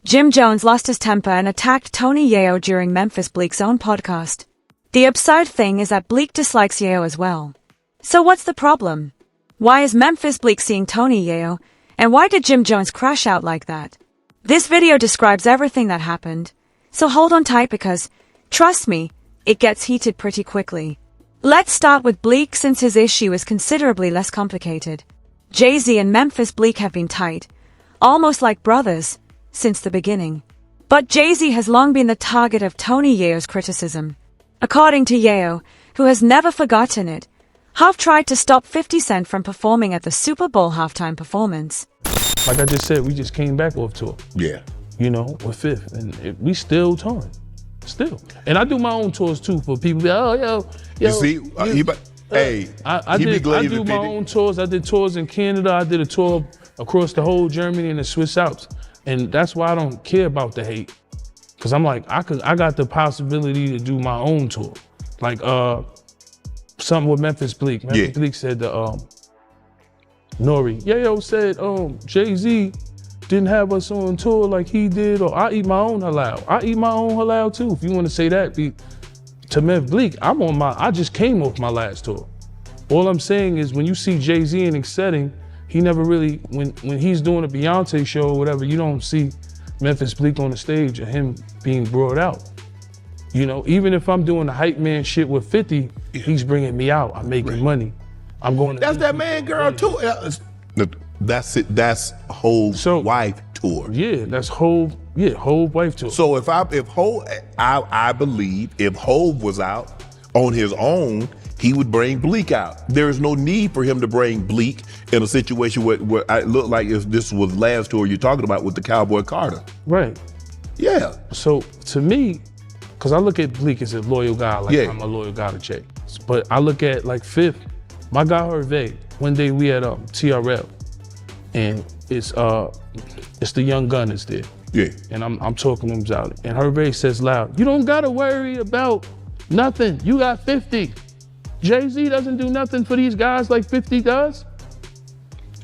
Jim Jones lost his temper and attacked Tony Yayo during Memphis Bleek's own podcast. The absurd thing is that Bleek dislikes Yayo as well. So what's the problem? Why is Memphis Bleek seeing Tony Yayo, and why did Jim Jones crash out like that? This video describes everything that happened, so hold on tight because, trust me, it gets heated pretty quickly. Let's start with Bleek since his issue is considerably less complicated. Jay-Z and Memphis Bleek have been tight, almost like brothers, since the beginning. But Jay-Z has long been the target of Tony Yayo's criticism. According to Yayo, who has never forgotten it, Huff tried to stop 50 Cent from performing at the Super Bowl halftime performance. Like I just said, we just came back off tour. Yeah. You know, with Fifth, and we still touring. Still. And I do my own tours too for people. Oh, yo. You see, I do my own tours. I did tours in Canada. I did a tour across the whole Germany and the Swiss Alps. And that's why I don't care about the hate. Cause I'm like, I got the possibility to do my own tour. Like something with Memphis Bleek. Memphis Bleek said to Nori, Yayo said Jay-Z didn't have us on tour like he did, or I eat my own halal. I eat my own halal too. If you want to say that, to Memphis Bleek, I just came off my last tour. All I'm saying is when you see Jay-Z in a setting, he never really, when he's doing a Beyonce show or whatever, you don't see Memphis Bleek on the stage or him being brought out. You know, even if I'm doing the hype man shit with 50, he's bringing me out. I'm making money. I'm going to— That's that man girl too. That's it. That's Hov's wife tour. Yeah, that's Hov wife tour. So if Hov, I believe if Hov was out on his own, he would bring Bleek out. There is no need for him to bring Bleek in a situation where it looked like if this was last tour you're talking about with the Cowboy Carter. Right. Yeah. So to me, because I look at Bleek as a loyal guy, like I'm a loyal guy to Jay. But I look at like Fifth, my guy Hervé, one day we had TRL, and it's the Young Gunners there. Yeah. And I'm talking them out, and Hervé says loud, "You don't gotta worry about nothing. You got 50. Jay-Z doesn't do nothing for these guys like 50 does."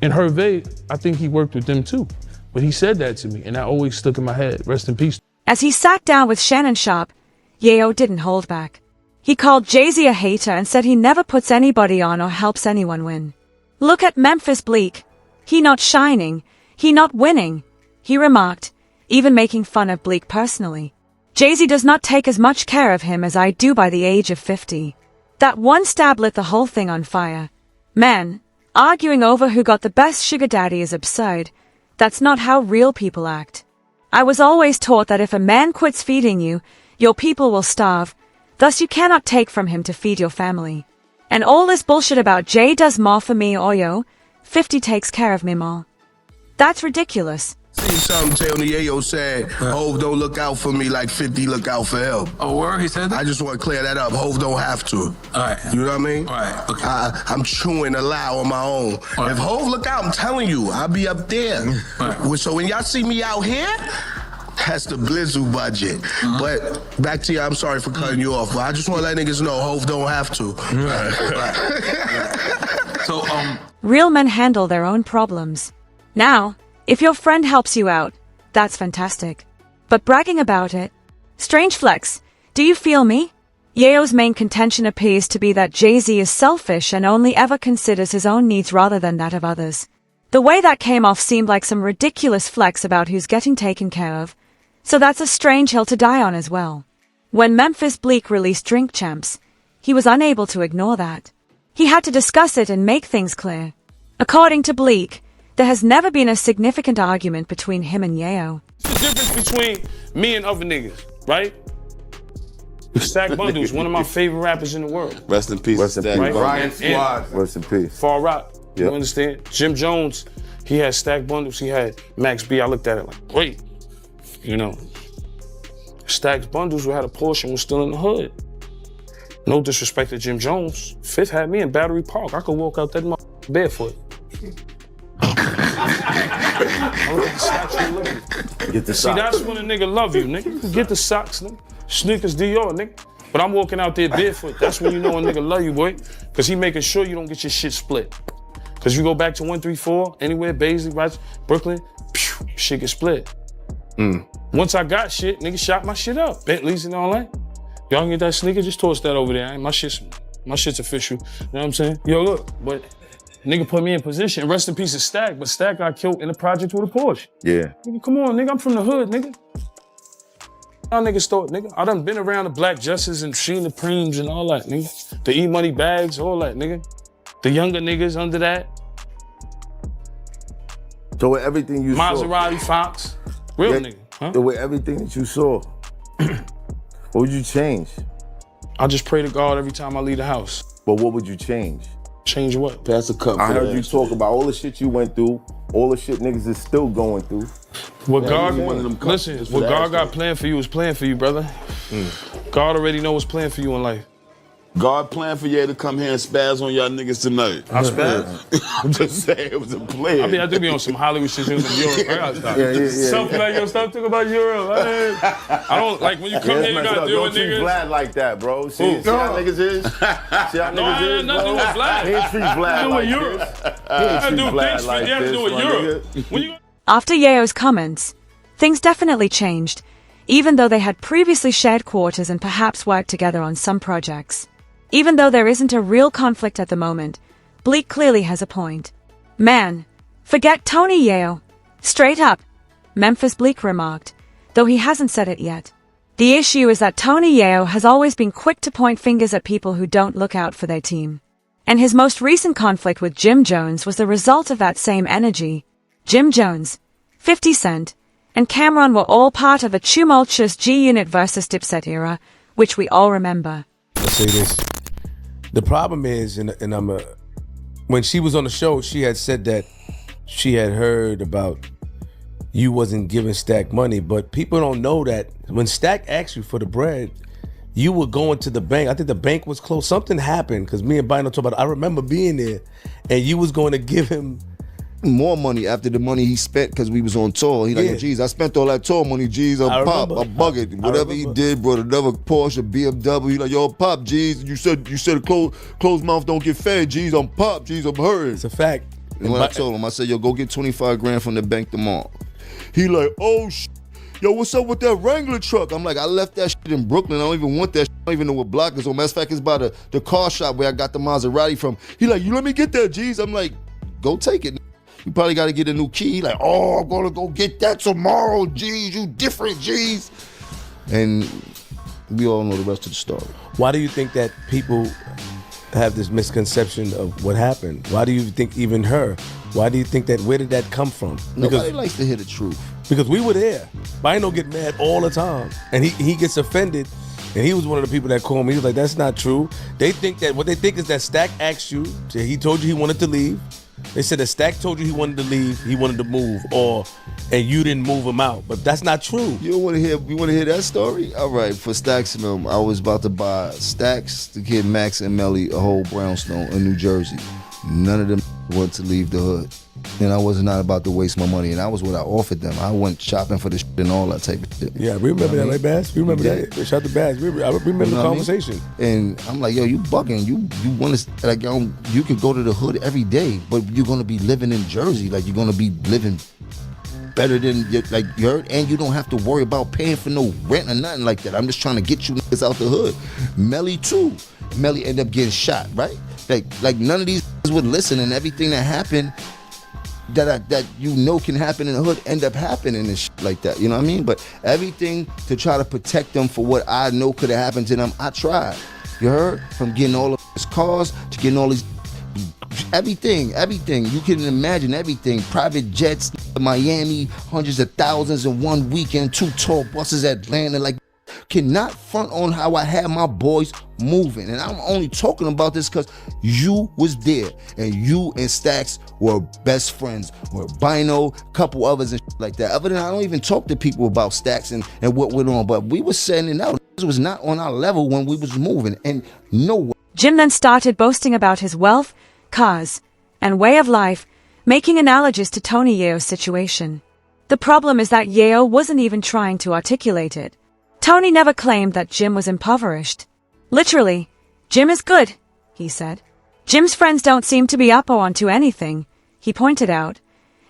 And Hervé, I think he worked with them too. But he said that to me, and that always stuck in my head. Rest in peace. As he sat down with Shannon Sharpe, Yayo didn't hold back. He called Jay-Z a hater and said he never puts anybody on or helps anyone win. Look at Memphis Bleek. He not shining. He not winning. He remarked, even making fun of Bleek personally. Jay-Z does not take as much care of him as I do by the age of 50. That one stab lit the whole thing on fire. Man, arguing over who got the best sugar daddy is absurd. That's not how real people act. I was always taught that if a man quits feeding you, your people will starve. Thus you cannot take from him to feed your family. And all this bullshit about Jay does more for me or yo, 50 takes care of me more. That's ridiculous. See something Tony Yayo said, Hov don't look out for me like 50 look out for him. Oh, word? He said that? I just want to clear that up. Hov don't have to. All right. You know what I mean? All right. Okay. I'm chewing the loud on my own. Right. If Hov look out, I'm telling you, I'll be up there. Right. So when y'all see me out here, that's the Blizzle budget. But back to you, I'm sorry for cutting you off, but I just want to let niggas know Hov don't have to. Right. So, Real men handle their own problems. Now, if your friend helps you out, that's fantastic. But bragging about it? Strange flex. Do you feel me? Yayo's main contention appears to be that Jay-Z is selfish and only ever considers his own needs rather than that of others. The way that came off seemed like some ridiculous flex about who's getting taken care of. So that's a strange hill to die on as well. When Memphis Bleek released Drink Champs, he was unable to ignore that. He had to discuss it and make things clear. According to Bleek, there has never been a significant argument between him and Yayo. The difference between me and other niggas, right? Stack Bundles, one of my favorite rappers in the world. Rest in peace. Rest in peace. Right? Brian Squad. Rest in peace. Far Rock. Yep. You understand? Jim Jones, he had Stack Bundles, he had Max B. I looked at it like, wait, you know. Stack's Bundles, who had a portion, was still in the hood. No disrespect to Jim Jones. Fifth had me in Battery Park. I could walk out that barefoot. Get the socks. See, that's when a nigga love you, nigga. You can get the socks, nigga. Sneakers Dior, nigga. But I'm walking out there barefoot. That's when you know a nigga love you, boy. Cause he making sure you don't get your shit split. Cause you go back to 134, anywhere, Baisley, Brooklyn, shit get split. Once I got shit, nigga shot my shit up. Bentleys and all that. Y'all can get that sneaker, just toss that over there. My shit's official. You know what I'm saying? Yo, look, but nigga put me in position. Rest in peace of Stack, but Stack got killed in the project with a Porsche. Yeah. Nigga, come on, nigga, I'm from the hood, nigga. Y'all niggas thought, nigga. I done been around the Black Justice and seen the Preems and all that, nigga. The E-Money bags, all that, nigga. The younger niggas under that. So with everything you saw. Maserati Fox. Real nigga, huh? So with everything that you saw, what would you change? I just pray to God every time I leave the house. But what would you change? Change what? Pass the cup. I heard you talk about all the shit you went through, all the shit niggas is still going through. What God, one of them cups listen, just for what the God ashtray. got planned for you is planned for you, brother. God already know what's planned for you in life. God planned for you to come here and spaz on y'all niggas tonight. I spaz? I'm just saying, it was a plan. I mean, I do be on some Hollywood shit in Europe. I gotta stop. Yeah. Something like, yo, stop talking about Europe. I don't, like, when you come here, you gotta deal Don't with treat niggas. Vlad like that, bro. See how niggas is? See how No, I niggas ain't is, nothing bro? with Vlad. He ain't treat Vlad do like with Europe. this. He I ain't treat do Vlad things like you have to this, do with my Europe. nigga. When you After Yayo's comments, things definitely changed, even though they had previously shared quarters and perhaps worked together on some projects. Even though there isn't a real conflict at the moment, Bleak clearly has a point. Man, forget Tony Yayo. Straight up, Memphis Bleak remarked, though he hasn't said it yet. The issue is that Tony Yayo has always been quick to point fingers at people who don't look out for their team. And his most recent conflict with Jim Jones was the result of that same energy. Jim Jones, 50 Cent, and Cameron were all part of a tumultuous G-Unit versus Dipset era, which we all remember. I'll say this. The problem is, when she was on the show, she had said that she had heard about you wasn't giving Stack money, but people don't know that when Stack asked you for the bread, you were going to the bank. I think the bank was closed. Something happened because me and Bino talked about it. I remember being there, and you was going to give him more money after the money he spent because we was on tour. He like, geez, I spent all that tour money, geez, on Pop, a bucket. Whatever he did, brought another Porsche, BMW. He like, yo, Pop, geez, you said a closed mouth don't get fed, geez, I'm Pop, geez, I'm hurting. It's a fact. And when I told him, I said, yo, go get 25 grand from the bank tomorrow. He like, oh, yo, what's up with that Wrangler truck? I'm like, I left that shit in Brooklyn. I don't even want that shit. I don't even know what block it's on. Matter of fact, it's by the car shop where I got the Maserati from. He like, you let me get that, geez. I'm like, go take it. You probably got to get a new key. Like, oh, I'm going to go get that tomorrow, geez. You different, geez. And we all know the rest of the story. Why do you think that people have this misconception of what happened? Why do you think even her? Why do you think that? Where did that come from? Nobody likes to hear the truth. Because we were there. Bino get mad all the time. And he gets offended. And he was one of the people that called me. He was like, that's not true. They think that, what they think is that Stack asked you, he told you he wanted to leave. They said that Stack told you he wanted to leave, he wanted to move, and you didn't move him out. But that's not true. You want to hear that story? All right, for Stacks and them, I was about to buy Stacks, the kid Max and Melly, a whole brownstone in New Jersey. None of them wanted to leave the hood. And I was not about to waste my money. And that was what I offered them. I went shopping for the shit and all that type of shit. Yeah, we remember that, right, Bass? We remember that. Shout out to Bass. I remember the conversation. And I'm like, yo, you bugging. You want to, like, you could go to the hood every day, but you're going to be living in Jersey. Like, you're going to be living better than, like, you heard? And you don't have to worry about paying for no rent or nothing like that. I'm just trying to get you niggas out the hood. Melly, too. Melly ended up getting shot, right? Like none of these would listen, and everything that happened that you know can happen in the hood end up happening and shit like that. You know what I mean? But everything to try to protect them for what I know could have happened to them, I tried. You heard? From getting all of his cars to getting all these everything. You can imagine everything. Private jets, Miami, hundreds of thousands in one weekend, 2 tour buses, Atlanta, like. Cannot front on how I had my boys moving. And I'm only talking about this because you was there. And you and Stacks were best friends. Were Bino, couple others and shit like that. Other than I don't even talk to people about Stacks and what went on. But we was sending out. This was not on our level when we was moving. And no. Jim then started boasting about his wealth, cars, and way of life, making analogies to Tony Yayo's situation. The problem is that Yayo wasn't even trying to articulate it. Tony never claimed that Jim was impoverished. Literally, Jim is good, he said. Jim's friends don't seem to be up or onto anything, he pointed out.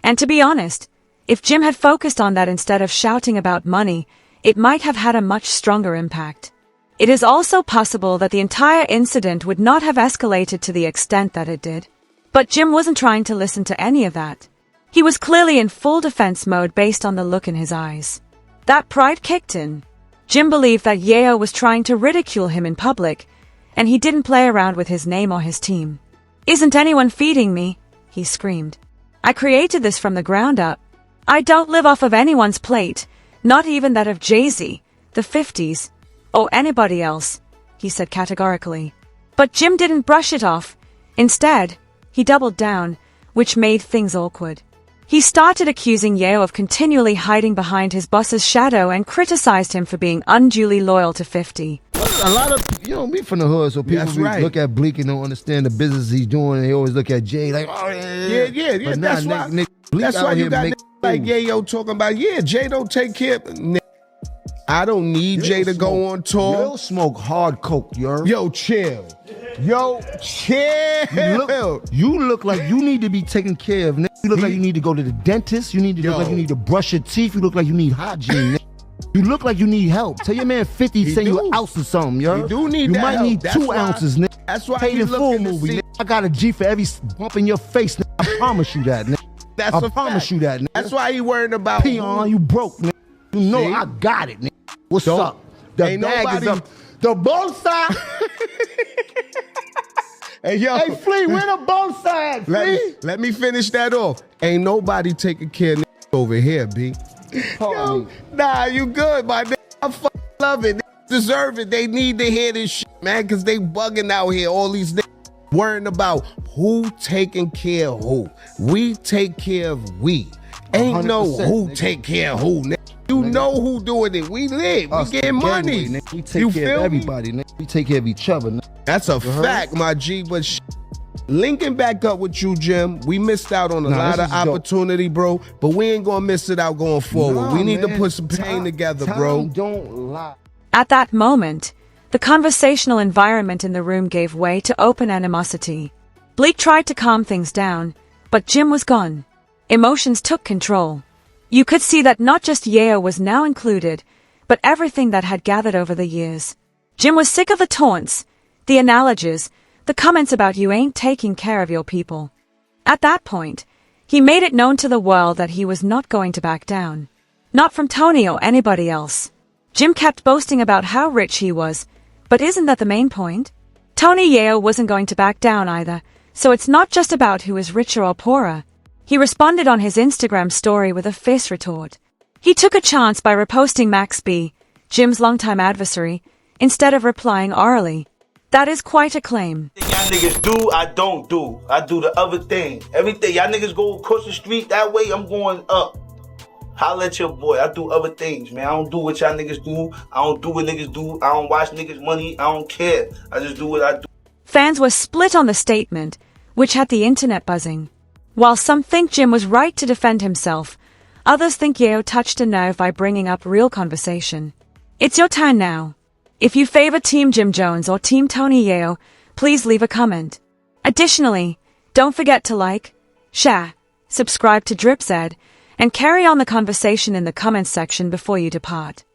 And to be honest, If Jim had focused on that instead of shouting about money, it might have had a much stronger impact. It is also possible that the entire incident would not have escalated to the extent that it did. But Jim wasn't trying to listen to any of that. He was clearly in full defense mode based on the look in his eyes. That pride kicked in. Jim believed that Yayo was trying to ridicule him in public, and he didn't play around with his name or his team. "Isn't anyone feeding me?" he screamed. "I created this from the ground up. I don't live off of anyone's plate, not even that of Jay-Z, the 50s, or anybody else," he said categorically. But Jim didn't brush it off. Instead, he doubled down, which made things awkward. He started accusing Yayo of continually hiding behind his boss's shadow and criticized him for being unduly loyal to 50. A lot of, me from the hood, so people look at Bleak and don't understand the business he's doing. They always look at Jay like, oh, yeah. But that's why you got like Yayo talking about, Jay don't take care of. I don't need Jay to go on tour. Yo, smoke hard coke, Yo, chill. Yo, chill. You look like you need to be taken care of. You look like you need to go to the dentist. You need to look like you need to brush your teeth. You look like you need hygiene. You look like you need help. Tell your man 50 send you an ounce or something, You do need that You might help. need 2 ounces, nigga. That's why Paid in full movie, nigga. I got a G for every bump in your face, nigga. I promise you that, nigga. I promise you that, nigga. That's why he worried about Peon, you broke, nigga. You know See? I got it, nigga. What's up? The ain't bag nobody, is up. The bolsa. Hey, yo. Hey, Flea, where the bolsa at, Flea? Let me finish that off. Ain't nobody taking care of over here, B. Yo, nah, you good, my nigga. I fucking love it. They deserve it. They need to hear this shit, man, because they bugging out here. All these niggas worrying about who taking care of who. We take care of we. Ain't no who nigga. Take care of who, nigga. You nigga. Know who doing it. We live. We getting money. Nigga. We take care of everybody, nigga. We take care of each other, nigga. That's a fact, my G. But linking back up with you, Jim, we missed out on a lot of opportunity, bro. But we ain't gonna miss it out going forward. We need to put some pain together, bro. Don't lie. At that moment, the conversational environment in the room gave way to open animosity. Bleak tried to calm things down, but Jim was gone. Emotions took control. You could see that not just Yayo was now included, but everything that had gathered over the years. Jim was sick of the taunts, the analogies, the comments about you ain't taking care of your people. At that point, he made it known to the world that he was not going to back down. Not from Tony or anybody else. Jim kept boasting about how rich he was, but isn't that the main point? Tony Yayo wasn't going to back down either, so it's not just about who is richer or poorer. He responded on his Instagram story with a fierce retort. He took a chance by reposting Max B, Jim's longtime adversary, instead of replying orally. That is quite a claim. Y'all niggas do, I don't do. I do the other thing. Everything. Y'all niggas go across the street that way, I'm going up. Holla at your boy. I do other things, man. I don't do what y'all niggas do. I don't do what niggas do. I don't watch niggas' money. I don't care. I just do what I do. Fans were split on the statement, which had the internet buzzing. While some think Jim was right to defend himself, others think Yayo touched a nerve by bringing up real conversation. It's your turn now. If you favor Team Jim Jones or Team Tony Yayo, please leave a comment. Additionally, don't forget to like, share, subscribe to DripZ, and carry on the conversation in the comments section before you depart.